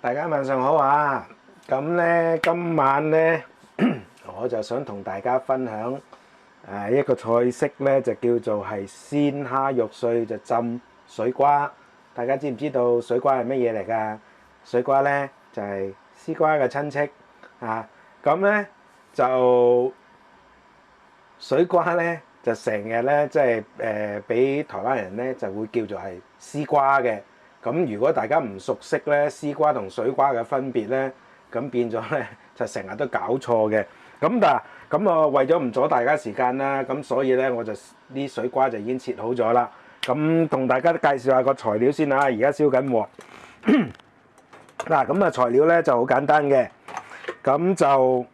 大家晚上好啊！咁咧今晚咧，我就想同大家分享一個菜式咧，就叫做係鮮蝦肉碎就浸水瓜。大家知唔知道水瓜係乜嘢嚟㗎？水瓜咧就係絲瓜嘅親戚啊！咁咧就水瓜咧就成日咧即係俾台灣人咧就會叫做係絲瓜嘅。咁如果大家唔熟悉咧絲瓜同水瓜嘅分別咧，咁變咗咧就成日都搞錯嘅。咁我為咗唔阻大家時間啦，咁所以咧我就啲水瓜就已經切好咗啦。咁同大家介紹下個材料先啦。而家燒緊鑊。嗱，咁材料咧就好簡單嘅。咁就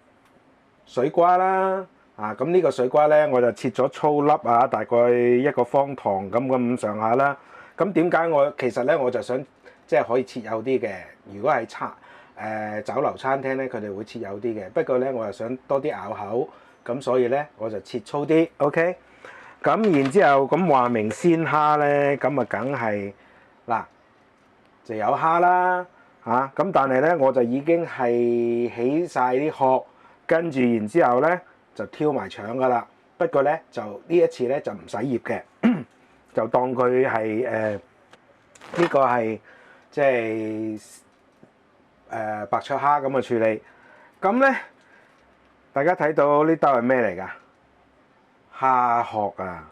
水瓜啦。咁呢個水瓜咧我就切咗粗粒啊，大概一個方糖咁上下啦。咁點解其實咧我就想即係可以切幼啲嘅。如果係酒樓餐廳咧，佢哋會切幼啲嘅。不過咧我又想多啲咬口，咁所以咧我就切粗啲。OK。咁然之後咁話明鮮蝦咧，咁啊梗係嗱就有蝦啦嚇。咁但係咧我就已經係起晒啲殼，跟住然之後咧就挑埋腸噶啦。不過咧就呢一次咧就唔使醃嘅。就當佢係呢個係即係白灼蝦咁嘅處理。咁咧大家睇到呢兜係咩嚟㗎？蝦殼啊！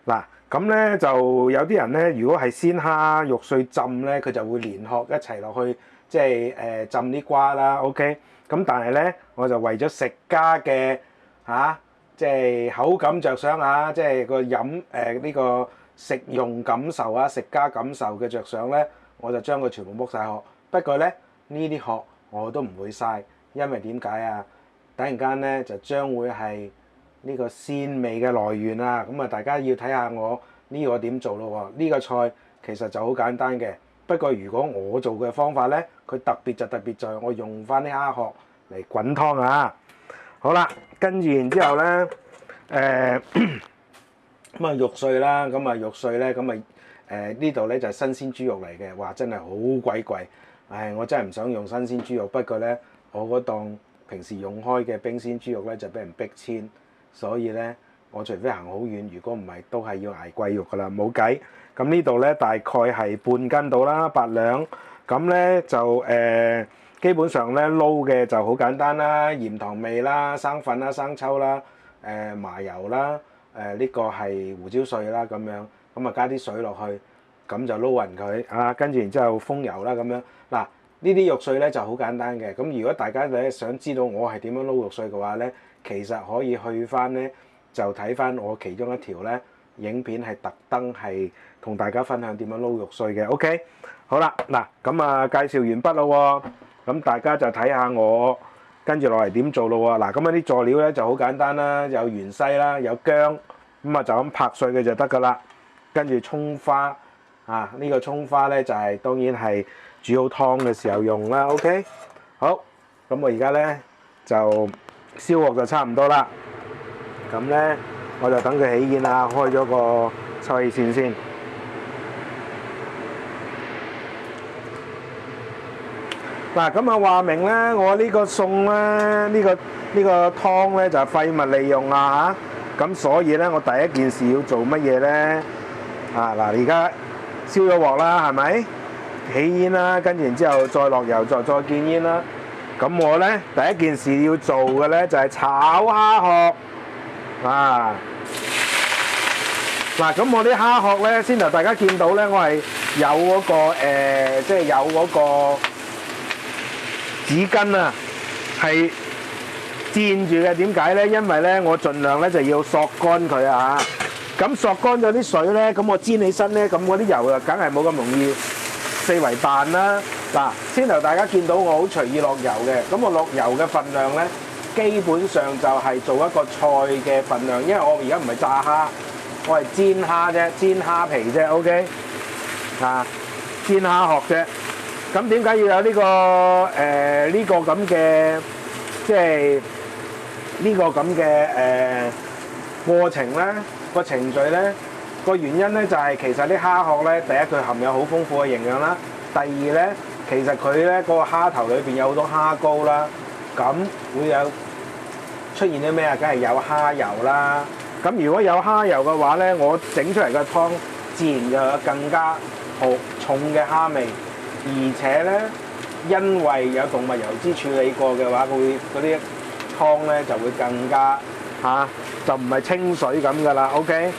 嗱，咁咧就有啲人咧，如果係鮮蝦肉碎浸咧，佢就會連殼一齊落去，即係浸啲瓜啦。OK。咁但係咧，我就為咗食家嘅即係口感着想即係個呢個食用感受食家感受嘅着想咧，我就將佢全部剝晒殼。不過咧呢啲殼我都唔會嘥，因為點解啊？突然間咧就將會係呢個鮮味嘅來源啊！咁啊，大家要睇下我呢個點做咯喎。呢個菜其實就好簡單嘅，不過如果我做嘅方法咧，佢特別就係我用翻啲蝦殼嚟滾湯啊！好啦，跟住然之後咧，咁啊肉碎啦，咁啊肉碎咧，咁啊呢度咧就係新鮮豬肉嚟嘅，哇真係好鬼貴，我真係唔想用新鮮豬肉，不過咧我嗰檔平時用開嘅冰鮮豬肉咧就俾人逼遷，所以咧我除非行好遠，如果唔係都係要捱貴肉噶啦，冇計。咁呢度咧大概係半斤到啦，8兩，咁咧就基本上咧撈嘅就好簡單啦，鹽糖味啦、生粉啦、生抽啦、麻油啦。呢個係胡椒碎啦咁樣，咁啊加啲水落去，咁就撈勻佢跟住然之後封油啦咁樣。嗱呢啲肉碎咧就好簡單嘅，咁如果大家咧想知道我係點樣撈肉碎嘅話咧，其實可以去翻咧就睇翻我其中一條咧影片係特登係同大家分享點樣撈肉碎嘅。OK， 好啦，嗱咁啊介紹完畢咯喎，咁大家就睇下我跟住落嚟點做咯喎。嗱，咁啲佐料咧就好簡單啦，有芫茜啦，有薑，咁啊就咁拍碎嘅就得噶啦。跟住葱花呢個葱花咧就係當然係煮好湯嘅時候用啦。OK， 好，咁我而家咧就燒鑊就差唔多啦。咁咧我就等佢起煙啦，開咗個抽氣扇先。嗱，咁啊話明咧，我呢個餸咧，呢個湯咧就係廢物利用啊嚇。咁所以咧，我第一件事要做乜嘢咧？嗱，而家燒咗鑊啦，係咪？起煙啦，跟住然之後再落油，再見煙啦。咁我咧第一件事要做嘅咧就係炒蝦殼啊！嗱，咁我啲蝦殼咧，先頭大家見到咧，我係有嗰個即係有嗰個紙巾啊，係墊住嘅。點解咧？因為咧，我盡量咧就要索乾佢啊。咁索乾咗啲水咧，咁我煎起身咧，咁嗰啲油啊，梗係冇咁容易四圍彈啦。嗱，先頭大家見到我好隨意落油嘅，咁我落油嘅份量咧，基本上就係做一個菜嘅份量，因為我而家唔係炸蝦，我係煎蝦啫，煎蝦皮啫。OK， 煎蝦殼啫。咁點解要有呢個呢個咁嘅即係呢個咁嘅過程咧？個程序咧，個原因咧就係其實啲蝦殼咧，第一佢含有好豐富嘅營養啦，第二咧其實佢咧個蝦頭裏邊有好多蝦膏啦，咁會有出現啲咩啊？梗係有蝦油啦。咁如果有蝦油嘅話咧，我整出嚟嘅湯自然就有更加好重嘅蝦味，而且咧因為有動物油脂處理過嘅話，佢會嗰啲湯咧就會更加就唔係清水咁噶啦。OK。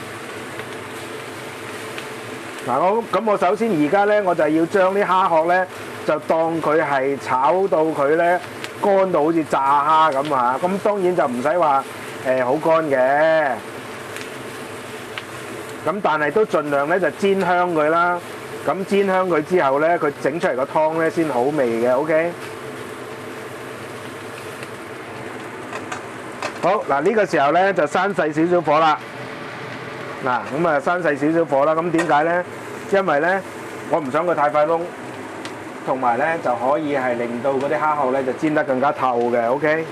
嗱，我首先而家咧，我就要將啲蝦殼咧，就當佢係炒到佢咧乾到好似炸蝦咁啊！咁當然就唔使話好乾嘅，咁但係都盡量咧就煎香佢啦。咁煎香佢之後咧，佢整出嚟個湯咧先好味嘅。OK。好，嗱呢個時候咧就閂細少少火啦。嗱，咁啊閂細少少火啦。咁點解咧？因為咧，我唔想佢太快燶，同埋咧就可以係令到嗰啲蝦殼咧就煎得更加透嘅。OK。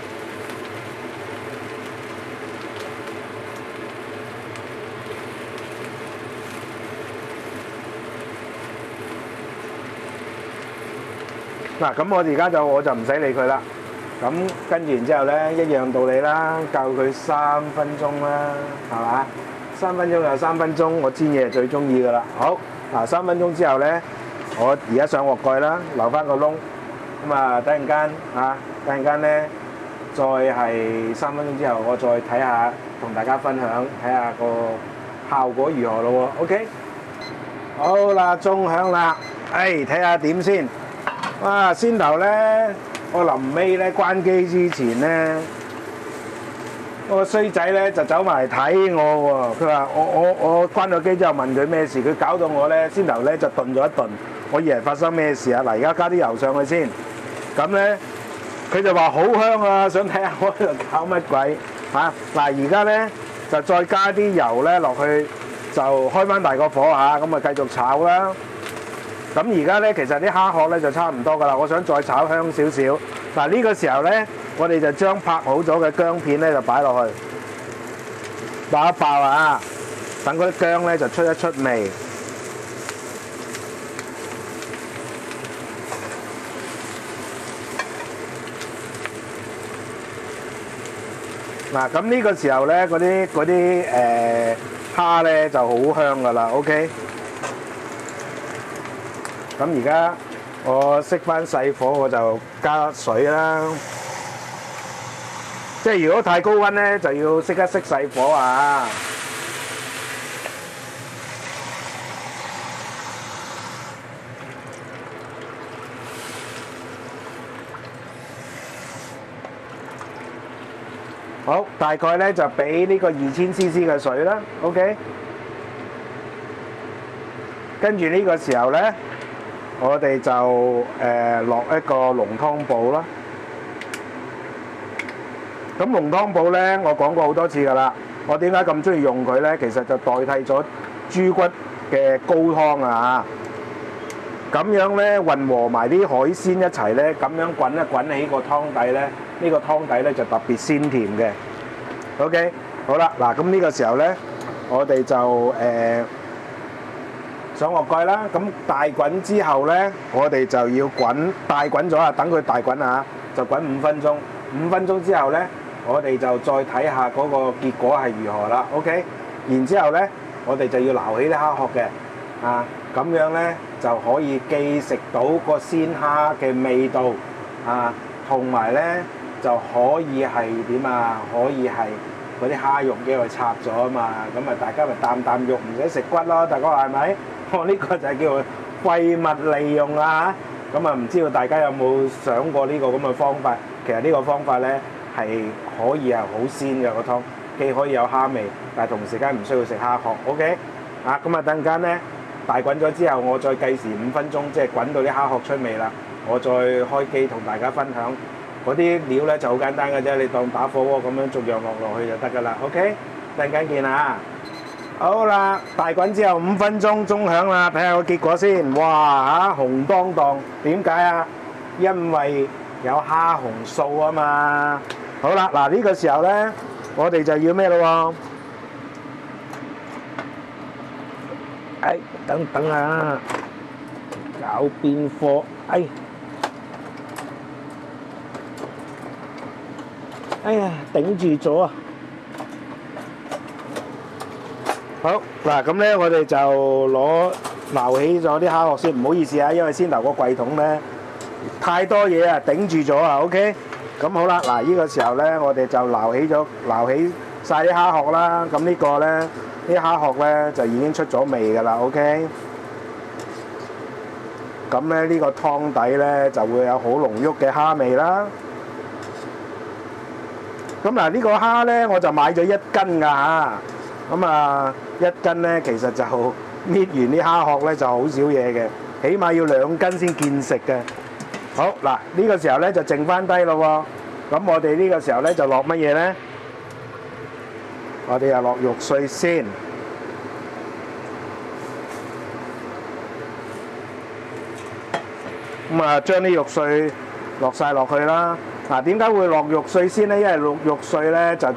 嗱，咁我而家我就唔使理佢啦。咁跟住然之後咧，一樣道理啦，教佢3分鐘啦，係嘛？3分鐘又3分鐘，我煎嘢係最中意噶啦。好，嗱3分鐘之後咧，我而家上鑊蓋啦，留翻個窿。咁啊，等陣間咧，再係3分鐘之後，我再睇下，同大家分享，睇下個效果如何咯喎。OK。好啦，鐘響啦，睇下點先。哇！先頭咧，我臨尾咧關機之前咧，個衰仔咧就走埋嚟睇我喎。佢話我關咗機之後問佢咩事，佢搞到我咧先頭咧就頓咗一頓，我以為發生咩事啊！嗱，而家加啲油上去先，咁咧佢就話好香啊，想睇下我喺度搞乜鬼嚇。嗱，而家咧就再加啲油咧落去，就開翻大個火嚇，咁啊繼續炒啦。咁而家咧，其實啲蝦殼咧就差唔多噶啦。我想再炒香少少。嗱，呢個時候咧，我哋就將拍好咗嘅薑片咧就擺落去，爆一爆啊！等嗰啲薑咧就出一出味。嗱，咁呢個時候咧，嗰啲蝦咧就好香噶啦。OK。咁而家我熄翻細火，我就加水啦。即係如果太高溫咧，就要熄一熄細火啊。好，大概咧就俾呢個2000cc 嘅水啦。OK。跟住呢個時候咧，我哋就落一個濃湯寶啦。咁濃湯寶咧，我講過好多次噶啦。我點解咁中意用佢咧？其實就代替咗豬骨嘅高湯啊！咁樣咧混和埋啲海鮮一齊咧，咁樣滾一滾起個湯底咧，呢個湯底咧就特別鮮甜嘅。OK，好啦，嗱咁呢個時候咧，我哋就上鑊蓋啦，咁大滾之後咧，我哋就要滾大滾咗啊！等佢大滾啊，就滾5分鐘。5分鐘之後咧，我哋就再睇下嗰個結果係如何啦。OK，然之後咧，我哋就要撈起啲蝦殼嘅啊，咁樣咧就可以既食到個鮮蝦嘅味道啊，同埋咧就可以係點啊？可以係嗰啲蝦肉俾佢拆咗啊嘛，咁啊大家咪啖啖肉，唔使食骨咯，大哥係咪？我呢個就係叫做廢物利用啦嚇，咁啊唔知道大家有冇想過呢個咁嘅方法？其實呢個方法咧係可以係好鮮嘅個湯，既可以有蝦味，但係同時間唔需要食蝦殼。OK，啊咁啊陣間咧大滾咗之後，我再計時5分鐘，即係滾到啲蝦殼出味啦，我再開機同大家分享。嗰啲料咧就好簡單嘅啫，你當打火鍋咁樣逐樣落去就得㗎啦。OK，陣間見啊！好啦，大滾之後5分鐘，鐘響啦，睇下個結果先。哇嚇，紅當當，點解啊？因為有蝦紅素啊嘛。好啦，嗱呢個時候咧，我哋就要咩咯喎？等等啊，搞邊科？哎呀，頂住咗啊！好嗱，咁咧我哋就撈起咗啲蝦殼先，唔好意思啊，因為先頭個櫃桶咧太多嘢啊，頂住咗啊。OK，咁好啦，嗱呢個時候咧，我哋就撈起晒啲蝦殼啦。咁呢個咧，啲蝦殼咧就已經出咗味㗎啦。OK，咁咧呢個湯底咧就會有好濃郁嘅蝦味啦。咁嗱呢個蝦咧，我就買咗1斤㗎嚇。咁啊1斤咧，其實就搣完啲蝦殼咧就好少嘢嘅，起碼要2斤先見食嘅。好嗱，呢個時候咧就剩翻低咯喎。咁我哋呢個時候咧就落乜嘢咧？我哋又落肉碎先。咁啊，將啲肉碎落晒落去啦。嗱，點解會落肉碎先咧？因為肉碎咧就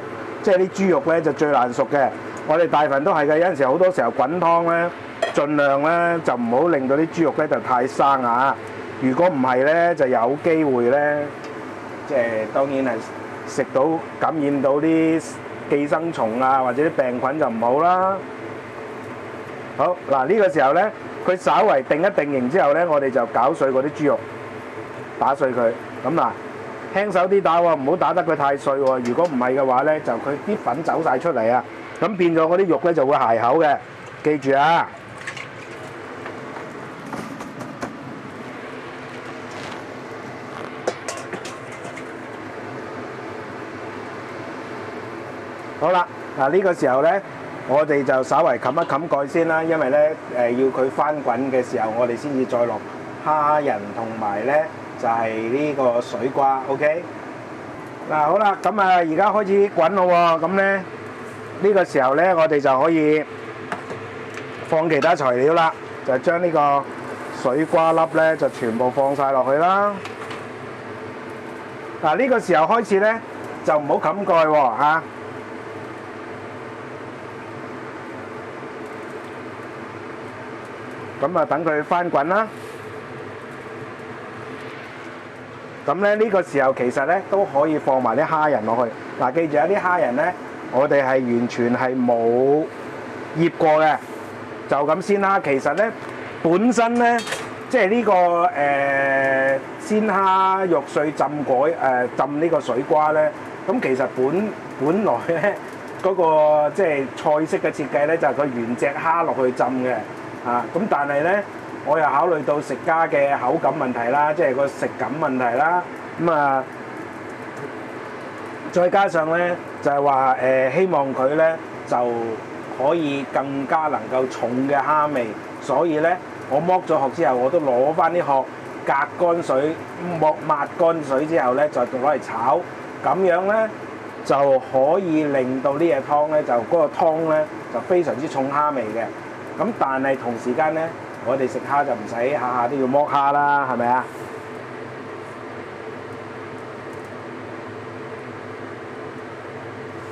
即係啲豬肉咧就最難熟嘅。我哋大份都係嘅，有陣時好多時候滾湯咧，盡量咧就唔好令到啲豬肉咧就太生啊。如果唔係咧，就有機會咧，即係當然係食到感染到啲寄生蟲啊，或者啲病菌就唔好啦。好嗱，呢個時候咧，佢稍為定一定型之後咧，我哋就攪碎嗰啲豬肉，打碎佢。咁嗱，輕手啲打喎，唔好打得佢太碎喎。如果唔係嘅話咧，就佢啲粉走晒出嚟啊，咁變咗嗰啲肉咧就會鞋口嘅。記住啊！好啦，嗱呢個時候咧，我哋就稍為冚一冚蓋先啦，因為咧要佢翻滾嘅時候，我哋先至再落蝦仁同埋咧就係呢個水瓜 ，OK？ 嗱好啦，咁啊而家開始滾咯喎，咁咧呢個時候咧，我哋就可以放其他材料啦，就將呢個水瓜粒咧就全部放晒落去啦。嗱呢個時候開始咧就唔好冚蓋喎嚇。咁啊，等佢翻滾啦。咁咧呢個時候其實咧都可以放埋啲蝦仁落去。嗱，記住有啲蝦仁咧，我哋係完全係冇醃過嘅，就咁先啦。其實咧本身咧，即係呢個鮮蝦肉碎浸呢個水瓜咧，咁其實本來咧嗰個即係菜式嘅設計咧，就係佢原隻蝦落去浸嘅。咁但係咧，我又考慮到食家嘅口感問題啦，即係個食感問題啦。咁啊，再加上咧就係話希望佢咧就可以更加能夠重嘅蝦味，所以咧我剝咗殼之後，我都攞翻啲殼隔乾水，抹乾水之後咧，再攞嚟炒，咁樣咧就可以令到呢隻湯咧就嗰個湯咧就非常之重蝦味嘅。咁但係同時間咧，我哋食蝦就唔使下下都要剝蝦啦，係咪啊？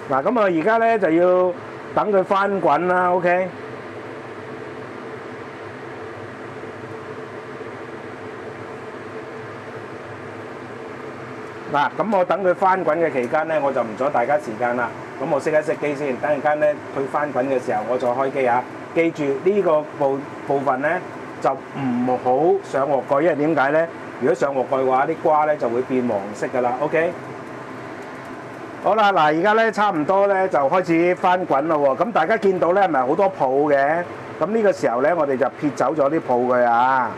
嗱，咁啊而家咧就要等佢翻滾啦 ，OK？ 嗱，咁我等佢翻滾嘅期間咧，我就唔阻大家時間啦。咁我熄一熄機先，等陣間咧佢翻滾嘅時候，我再開機啊！記住呢個部分咧就唔好上鑊蓋，因為點解咧？如果上鑊蓋嘅話，啲瓜咧就會變黃色噶啦。OK， 好啦，嗱而家咧差唔多咧就開始翻滾啦喎。咁大家見到咧係咪好多泡嘅？咁呢個時候咧，我哋就撇走咗啲泡佢啊。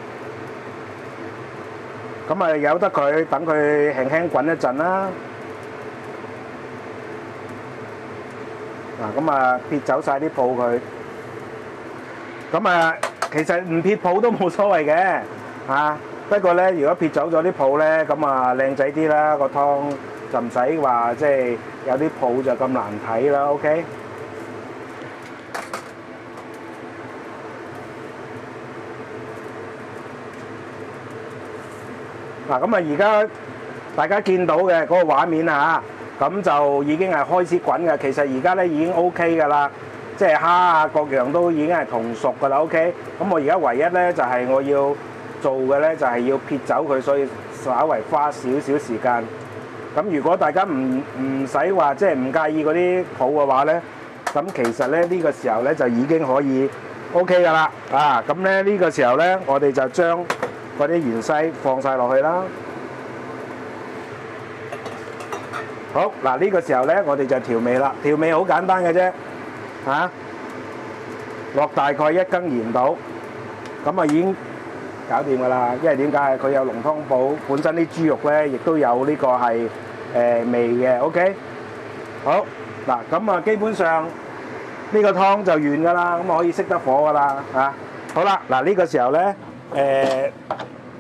咁啊由得佢等佢輕輕滾一陣啦。嗱，咁啊撇走晒啲泡佢。咁啊，其實唔撇泡都冇所謂嘅嚇。不過咧，如果撇走咗啲泡咧，咁啊靚仔啲啦，個湯就唔使話即係有啲泡就咁難睇啦。OK。嗱，咁啊而家大家見到嘅嗰個畫面啊，咁就已經係開始滾嘅。其實而家咧已經 OK 㗎啦。即係蝦啊，各樣都已經係同熟㗎啦。OK， 咁我而家唯一咧就係我要做嘅咧就係要撇走佢，所以稍為花少少時間。咁如果大家唔使話即係唔介意嗰啲泡嘅話咧，咁其實咧呢個時候咧就已經可以 OK 噶啦。啊，咁咧呢個時候咧，我哋就將嗰啲芫茜放晒落去啦。好，嗱呢個時候咧，我哋就調味啦。調味好簡單嘅啫，嚇，落大概1羹鹽度，咁啊已經搞掂噶啦。因為點解？佢有濃湯寶，本身啲豬肉咧亦都有呢個係味嘅。OK，好嗱，咁啊基本上呢個湯就完噶啦，咁啊可以熄得火噶啦嚇。好啦，嗱呢個時候咧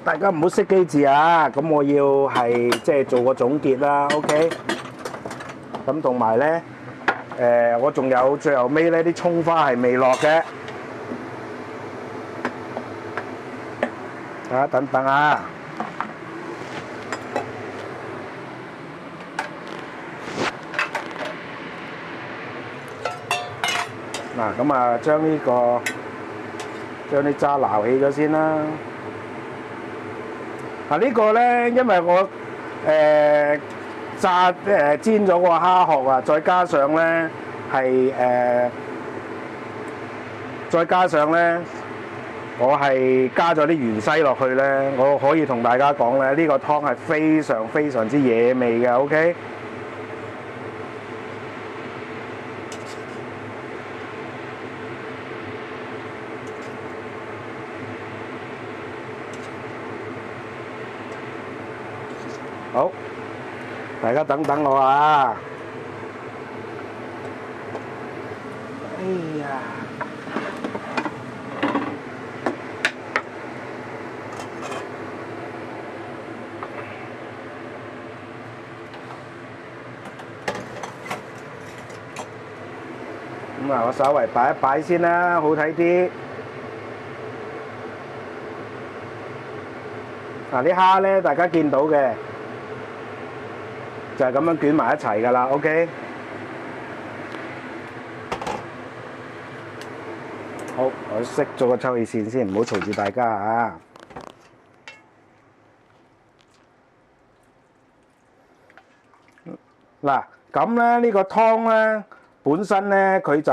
大家唔好熄機字啊，咁我要係即係做個總結啦。OK。咁同埋咧，我仲有最後尾咧啲葱花係未落嘅，啊等等啊，嗱咁啊將啲渣撈起咗先啦。嗱呢個咧，因為我煎咗個蝦殼啊，再加上咧我係加咗啲芫茜落去咧，我可以同大家講咧，呢個湯係非常非常之惹味嘅。OK，好。大家等等我啊！哎呀，咁啊，我稍微擺一擺先啦，好睇啲。嗱啲蝦咧，大家見到嘅。就係咁樣捲埋一齊㗎啦 ，OK。好，我熄咗個抽氣扇先，唔好嘈住大家啊。嗱，咁咧呢個湯咧本身咧佢就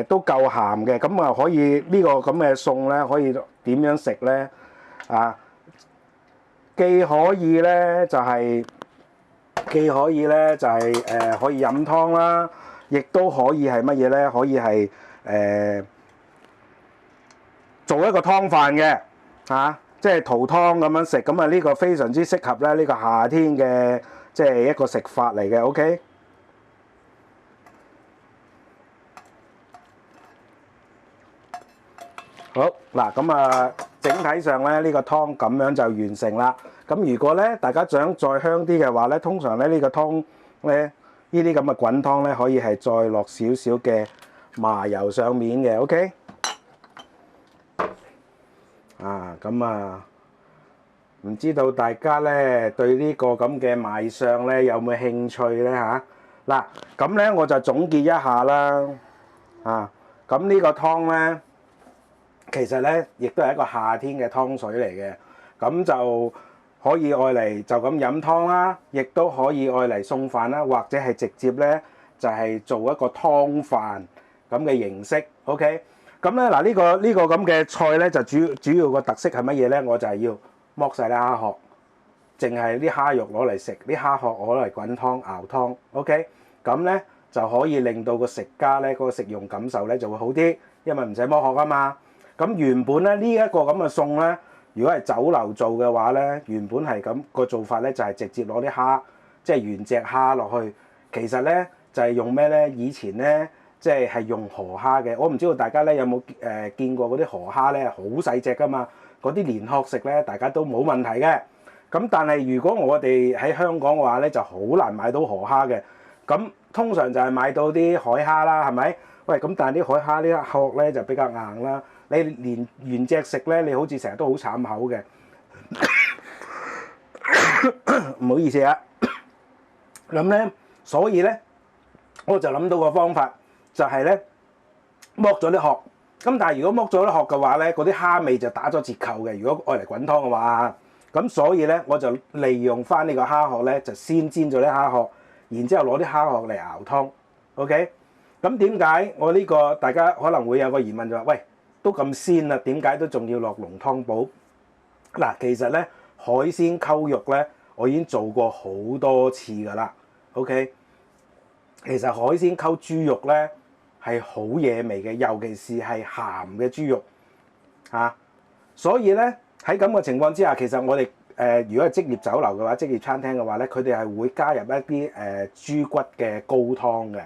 都夠鹹嘅，咁啊可以呢個咁嘅餸咧可以點樣食咧？啊，既可以咧就係。可以飲湯啦，亦都可以係乜嘢咧？可以係做一個湯飯嘅嚇，即係塗湯咁樣食。咁啊呢個非常之適合咧呢個夏天嘅即係一個食法嚟嘅。OK，好嗱，咁啊整體上咧呢個湯咁樣就完成啦。咁如果咧大家想再香啲嘅話咧，通常咧呢個湯咧呢啲咁嘅滾湯咧，可以係再落少少嘅麻油上面嘅。OK， 啊咁啊，唔知道大家咧對呢個咁嘅賣相咧有冇興趣咧嚇？嗱，咁咧我就總結一下啦。啊，咁呢個湯咧其實咧亦都係一個夏天嘅湯水嚟嘅，咁就可以愛嚟就咁飲湯啦，亦都可以愛嚟餸飯啦，或者係直接咧就係做一個湯飯咁嘅形式。OK， 咁咧嗱呢個咁嘅菜咧就主要個特色係乜嘢咧？我就係要剝晒啲蝦殼，淨係啲蝦肉攞嚟食，啲蝦殼攞嚟滾湯熬湯。OK， 咁咧就可以令到個食家咧嗰個食用感受咧就會好啲，因為唔使剝殼啊嘛。咁原本咧呢一個咁嘅餸咧，如果係酒樓做嘅話咧，原本係咁個做法咧，就係直接攞啲蝦，即係原隻蝦落去。其實咧就係用咩咧？以前咧即係用河蝦嘅。我唔知道大家咧有冇見過嗰啲河蝦咧，好細隻噶嘛。嗰啲連殼食咧，大家都冇問題嘅。咁但係如果我哋喺香港嘅話咧，就好難買到河蝦嘅。咁通常就係買到啲海蝦啦，係咪？喂，咁但係啲海蝦呢殼咧就比較硬啦。你連原隻食咧，你好似成日都好慘口嘅，唔好意思啊。咁咧，所以咧，我就諗到個方法，就係咧剝咗啲殼。咁但係如果剝咗啲殼嘅話咧，嗰啲蝦味就打咗折扣嘅。如果愛嚟滾湯嘅話，咁所以咧我就利用翻呢個蝦殼咧，就先煎咗啲蝦殼，然之後攞啲蝦殼嚟熬湯。OK，咁點解我呢個大家可能會有個疑問就話，喂，都咁鮮啦，點解都仲要落濃湯寶？嗱，其實咧海鮮溝肉咧，我已經做過好多次㗎啦。OK，其實海鮮溝豬肉咧係好惹味嘅，尤其是係鹹嘅豬肉嚇。所以咧喺咁嘅情況之下，其實我哋如果係職業酒樓嘅話，職業餐廳嘅話咧，佢哋係會加入一啲豬骨嘅高湯嘅。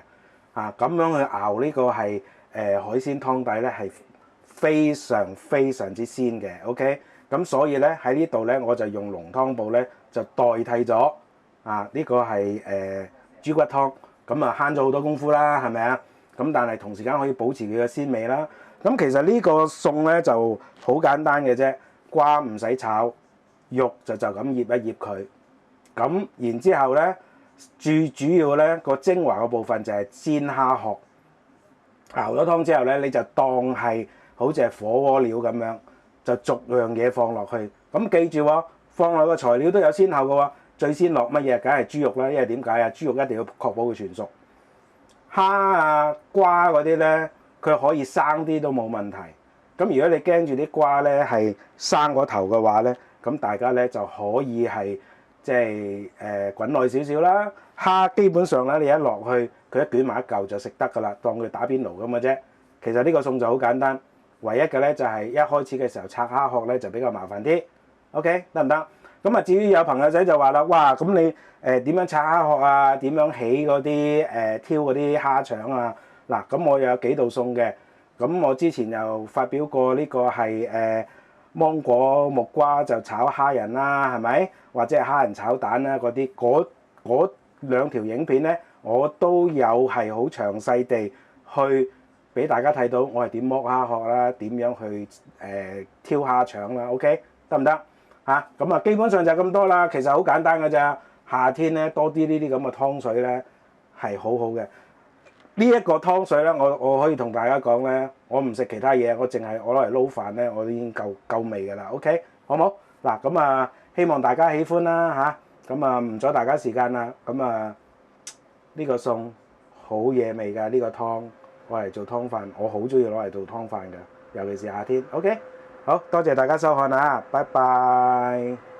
咁樣去熬呢個係海鮮湯底咧，係非常非常之鮮嘅。OK，咁所以咧喺呢度咧，我就用濃湯寶咧就代替咗呢個係豬骨湯，咁啊慳咗好多功夫啦，係咪啊？咁但係同時間可以保持佢嘅鮮味啦。咁其實呢個餸咧就好簡單嘅啫，瓜唔使炒，肉就咁醃一醃佢，咁然之後咧。最主要咧個精華嘅部分就係煎蝦殼，熬咗湯之後咧，你就當係好似係火鍋料咁樣，就逐樣嘢放落去。咁記住喎，放落個材料都有先後嘅喎。最先落乜嘢？梗係豬肉啦，因為點解啊？豬肉一定要確保佢全熟。蝦啊、瓜嗰啲咧，佢可以生啲都冇問題。咁如果你驚住啲瓜咧係生個頭嘅話咧，咁大家咧就可以係。即係滾耐少少啦，蝦基本上咧你一落去，佢一捲埋一嚿就食得㗎啦，當佢打邊爐咁嘅啫。其實呢個餸就好簡單，唯一嘅咧就係一開始嘅時候拆蝦殼咧就比較麻煩啲。OK， 得唔得？咁啊至於有朋友仔就話啦，哇咁你點樣拆蝦殼啊？點樣起嗰啲挑嗰啲蝦腸啊？嗱，咁我又有幾道餸嘅。咁我之前又發表過呢個係芒果木瓜就炒蝦仁啦，係咪？或者係蝦仁炒蛋啦嗰啲，嗰兩條影片咧，我都有係好詳細地去俾大家睇到我係點剝蝦殼啦，點樣去挑蝦腸啦。OK， 得唔得？咁啊，基本上就咁多啦。其實好簡單㗎咋。夏天咧多啲呢啲咁嘅湯水咧係好好嘅。呢一個湯水咧，我可以同大家講咧，我唔食其他嘢，我淨係我攞嚟撈飯咧，我已經夠味㗎啦。OK， 好唔好？嗱，咁啊，希望大家喜歡啦嚇，咁啊唔阻大家時間啦，咁啊呢個餸好惹味㗎，呢個湯我嚟做湯飯，我好中意攞嚟做湯飯㗎，尤其是夏天。OK，好多謝大家收看啊，拜拜。